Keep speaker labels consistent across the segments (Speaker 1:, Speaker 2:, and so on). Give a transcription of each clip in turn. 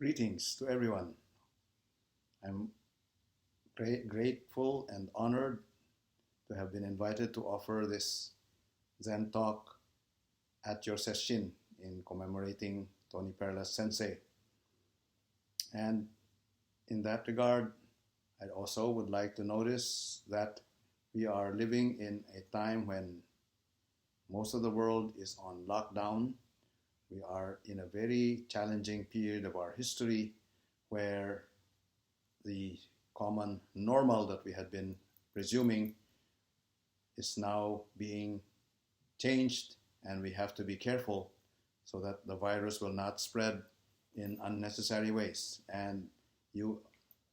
Speaker 1: Greetings to everyone. I'm grateful and honored to have been invited to offer this Zen talk at your Sesshin in commemorating Tony Perlas Sensei. And in that regard, I also would like to notice that we are living in a time when most of the world is on lockdown. We are in a very challenging period of our history where the common normal that we had been presuming is now being changed, and we have to be careful so that the virus will not spread in unnecessary ways. And you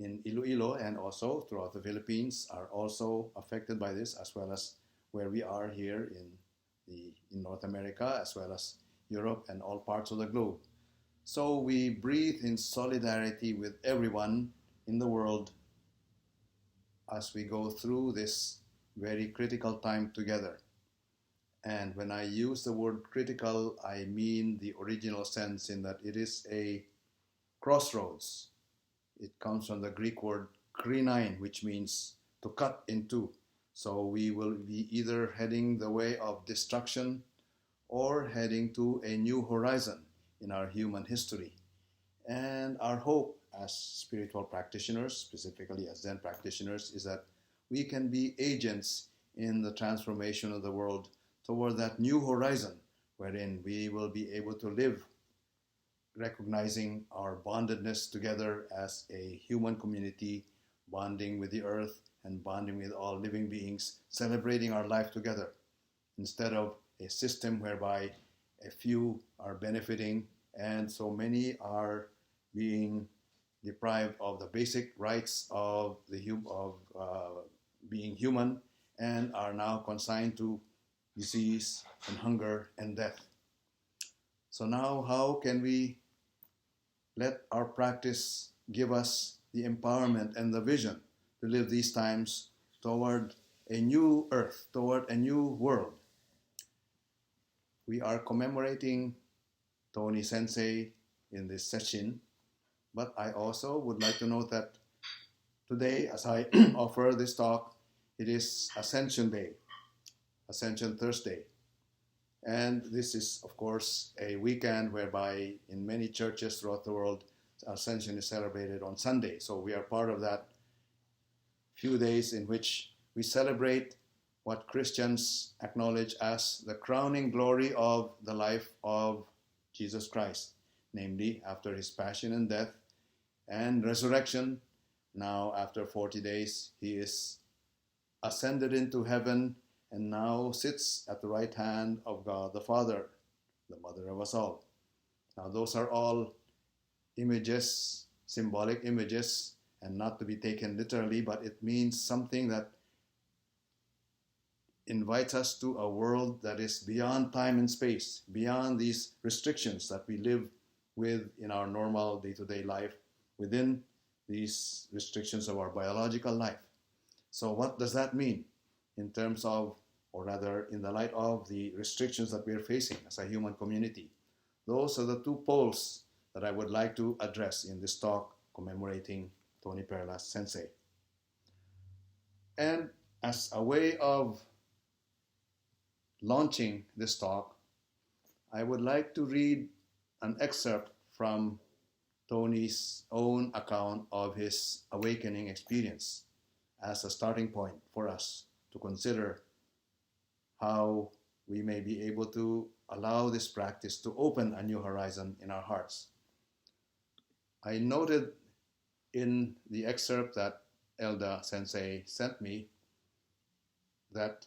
Speaker 1: in Iloilo and also throughout the Philippines are also affected by this, as well as where we are here in North America, as well as Europe and all parts of the globe. So we breathe in solidarity with everyone in the world as we go through this very critical time together. And when I use the word critical, I mean the original sense in that it is a crossroads. It comes from the Greek word krinein, which means to cut in two. So we will be either heading the way of destruction or heading to a new horizon in our human history. And our hope as spiritual practitioners, specifically as Zen practitioners, is that we can be agents in the transformation of the world toward that new horizon wherein we will be able to live recognizing our bondedness together as a human community, bonding with the earth and bonding with all living beings, celebrating our life together, instead of a system whereby a few are benefiting and so many are being deprived of the basic rights of being human and are now consigned to disease and hunger and death. So now how can we let our practice give us the empowerment and the vision to live these times toward a new earth, toward a new world? We are commemorating Tony Sensei in this session, but I also would like to note that today, as I offer this talk, it is Ascension Day, Ascension Thursday. And this is, of course, a weekend whereby in many churches throughout the world, Ascension is celebrated on Sunday. So we are part of that few days in which we celebrate what Christians acknowledge as the crowning glory of the life of Jesus Christ, namely after his passion and death and resurrection. Now after 40 days, he is ascended into heaven and now sits at the right hand of God the Father, the mother of us all. Now those are all images, symbolic images, and not to be taken literally, but it means something that invites us to a world that is beyond time and space, beyond these restrictions that we live with in our normal day-to-day life, within these restrictions of our biological life. So what does that mean in terms of, or rather in the light of the restrictions that we're facing as a human community? Those are the two poles that I would like to address in this talk commemorating Tony Perlas Sensei. And as a way of launching this talk, I would like to read an excerpt from Tony's own account of his awakening experience as a starting point for us to consider how we may be able to allow this practice to open a new horizon in our hearts. I noted in the excerpt that Elda Sensei sent me that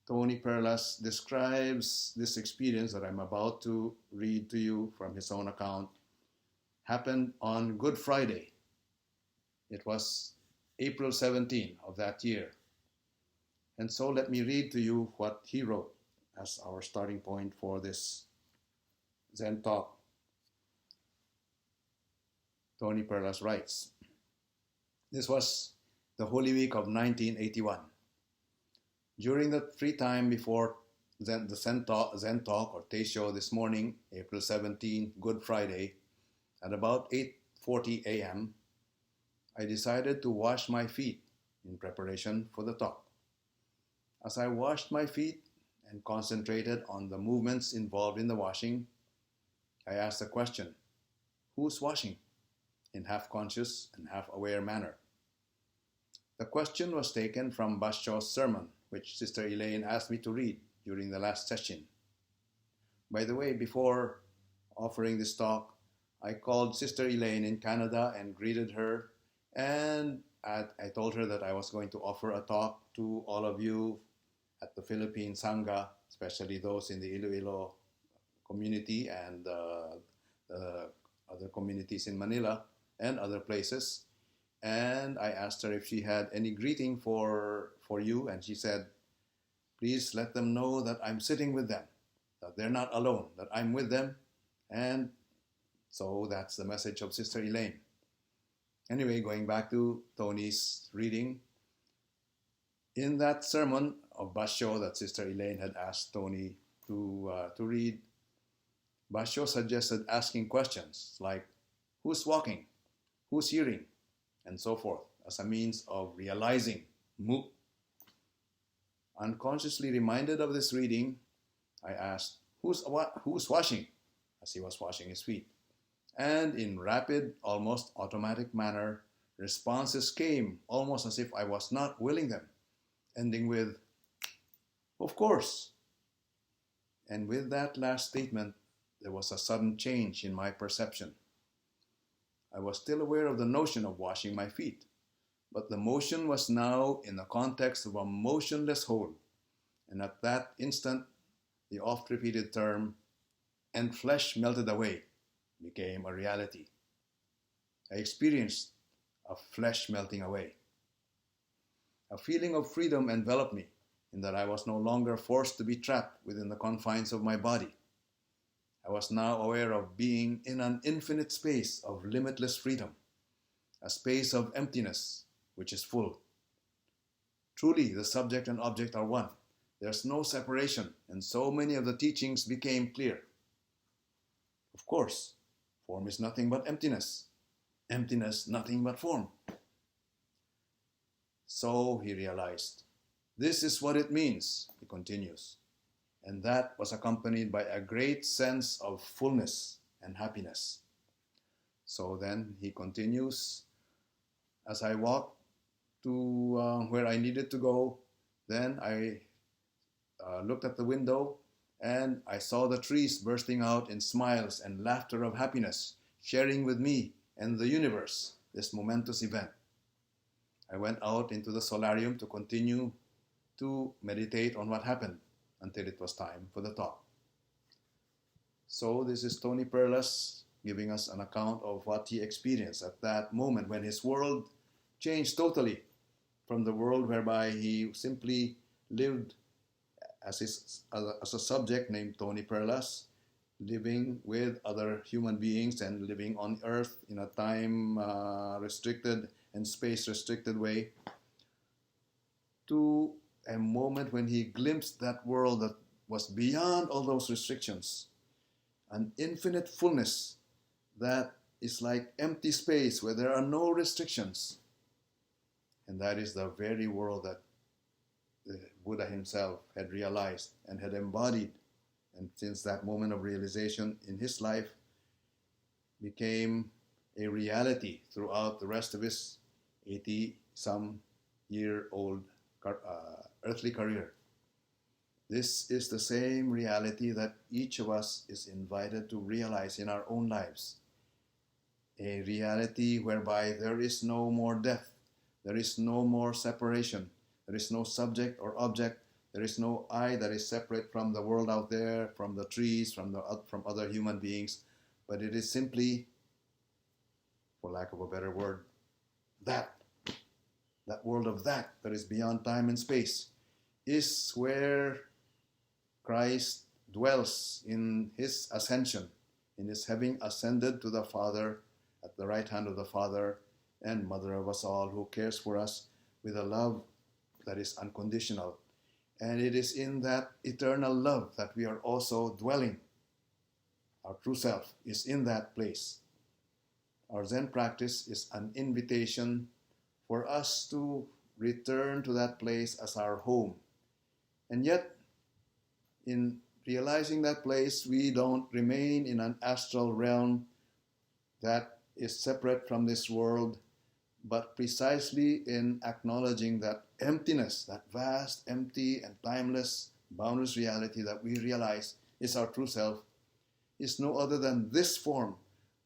Speaker 1: Tony Perlas describes this experience that I'm about to read to you from his own account happened on Good Friday. It was April 17 of that year. And so let me read to you what he wrote as our starting point for this Zen talk. Tony Perlas writes, this was the Holy Week of 1981. During the free time before the Zen talk or Teisho this morning, April 17, Good Friday, At about 8:40 a.m., I decided to wash my feet in preparation for the talk. As I washed my feet and concentrated on the movements involved in the washing, I asked the question, "Who's washing?" in half-conscious and half-aware manner. The question was taken from Basho's sermon, which Sister Elaine asked me to read during the last session. By the way, before offering this talk, I called Sister Elaine in Canada and greeted her, and I told her that I was going to offer a talk to all of you at the Philippine Sangha, especially those in the Iloilo community and other communities in Manila and other places. And I asked her if she had any greeting for you, and she said, "Please let them know that I'm sitting with them, that they're not alone, that I'm with them." And so that's the message of Sister Elaine. Anyway, going back to Tony's reading, in that sermon of Basho that Sister Elaine had asked Tony to read, Basho suggested asking questions like, "Who's walking? Who's hearing?" and so forth, as a means of realizing Mu. Unconsciously reminded of this reading, I asked, "Who's washing?" as he was washing his feet. And in rapid, almost automatic manner, responses came, almost as if I was not willing them, ending with, "Of course." And with that last statement, there was a sudden change in my perception. I was still aware of the notion of washing my feet, but the motion was now in the context of a motionless whole, and at that instant, the oft-repeated term, "and flesh melted away," became a reality. I experienced a flesh melting away. A feeling of freedom enveloped me in that I was no longer forced to be trapped within the confines of my body. I was now aware of being in an infinite space of limitless freedom, a space of emptiness which is full. Truly, the subject and object are one. There's no separation, and so many of the teachings became clear. Of course, form is nothing but emptiness. Emptiness, nothing but form. So he realized, "This is what it means," he continues. And that was accompanied by a great sense of fullness and happiness. So then he continues, "As I walked to where I needed to go, then I looked at the window and I saw the trees bursting out in smiles and laughter of happiness, sharing with me and the universe this momentous event. I went out into the solarium to continue to meditate on what happened until it was time for the talk." So this is Tony Perlas giving us an account of what he experienced at that moment when his world changed totally from the world whereby he simply lived as a subject named Tony Perlas, living with other human beings and living on earth in a time restricted and space restricted way, to a moment when he glimpsed that world that was beyond all those restrictions, an infinite fullness that is like empty space where there are no restrictions. And that is the very world that the Buddha himself had realized and had embodied, and since that moment of realization in his life became a reality throughout the rest of his 80-some-year-old earthly career. This is the same reality that each of us is invited to realize in our own lives. A reality whereby there is no more death, there is no more separation, there is no subject or object, there is no I that is separate from the world out there, from the trees, from other human beings, but it is simply, for lack of a better word, that world of that is beyond time and space, is where Christ dwells in his ascension, in his having ascended to the Father, at the right hand of the Father and Mother of us all, who cares for us with a love that is unconditional. And it is in that eternal love that we are also dwelling. Our true self is in that place. Our Zen practice is an invitation for us to return to that place as our home. And yet, in realizing that place, we don't remain in an astral realm that is separate from this world, but precisely in acknowledging that emptiness, that vast, empty, and timeless, boundless reality that we realize is our true self, is no other than this form,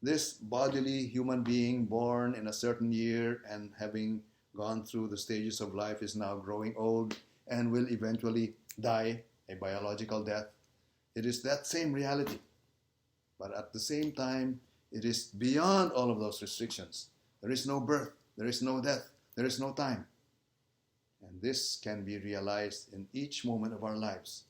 Speaker 1: this bodily human being born in a certain year and having gone through the stages of life is now growing old and will eventually die a biological death. It is that same reality. But at the same time, it is beyond all of those restrictions. There is no birth, there is no death, there is no time. And this can be realized in each moment of our lives.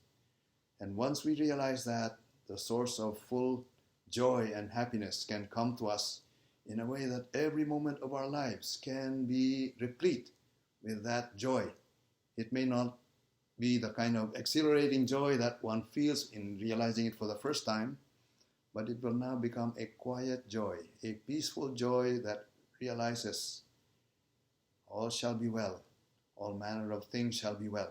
Speaker 1: And once we realize that, the source of full joy and happiness can come to us in a way that every moment of our lives can be replete with that joy. It may not be the kind of exhilarating joy that one feels in realizing it for the first time, but it will now become a quiet joy, a peaceful joy that realizes all shall be well, all manner of things shall be well.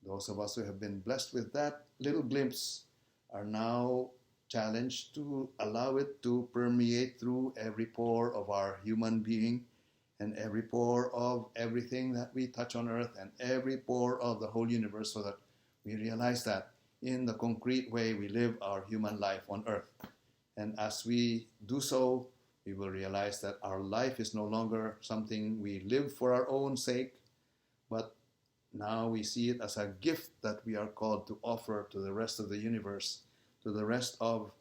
Speaker 1: Those of us who have been blessed with that little glimpse are now challenged to allow it to permeate through every pore of our human being and every pore of everything that we touch on earth and every pore of the whole universe, so that we realize that in the concrete way we live our human life on earth. And as we do so, we will realize that our life is no longer something we live for our own sake, but now we see it as a gift that we are called to offer to the rest of the universe, to the rest of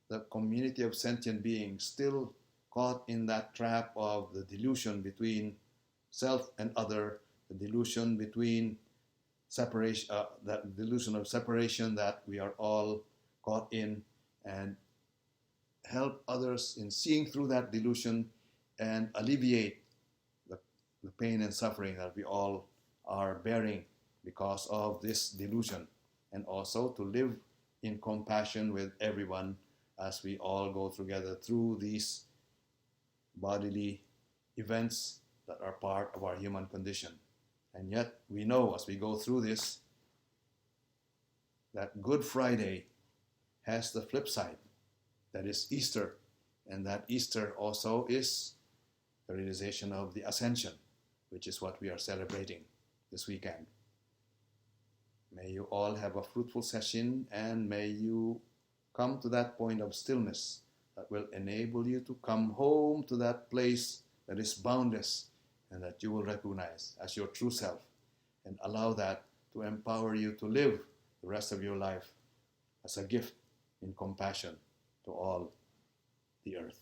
Speaker 1: the community of sentient beings still caught in that trap of the delusion between self and other, the delusion between separation, that delusion of separation that we are all caught in, and help others in seeing through that delusion and alleviate the pain and suffering that we all are bearing because of this delusion, and also to live in compassion with everyone as we all go together through these bodily events that are part of our human condition. And yet we know as we go through this that Good Friday has the flip side, that is Easter, and that Easter also is the realization of the Ascension, which is what we are celebrating this weekend. May you all have a fruitful session, and may you come to that point of stillness that will enable you to come home to that place that is boundless and that you will recognize as your true self, and allow that to empower you to live the rest of your life as a gift in compassion to all the earth.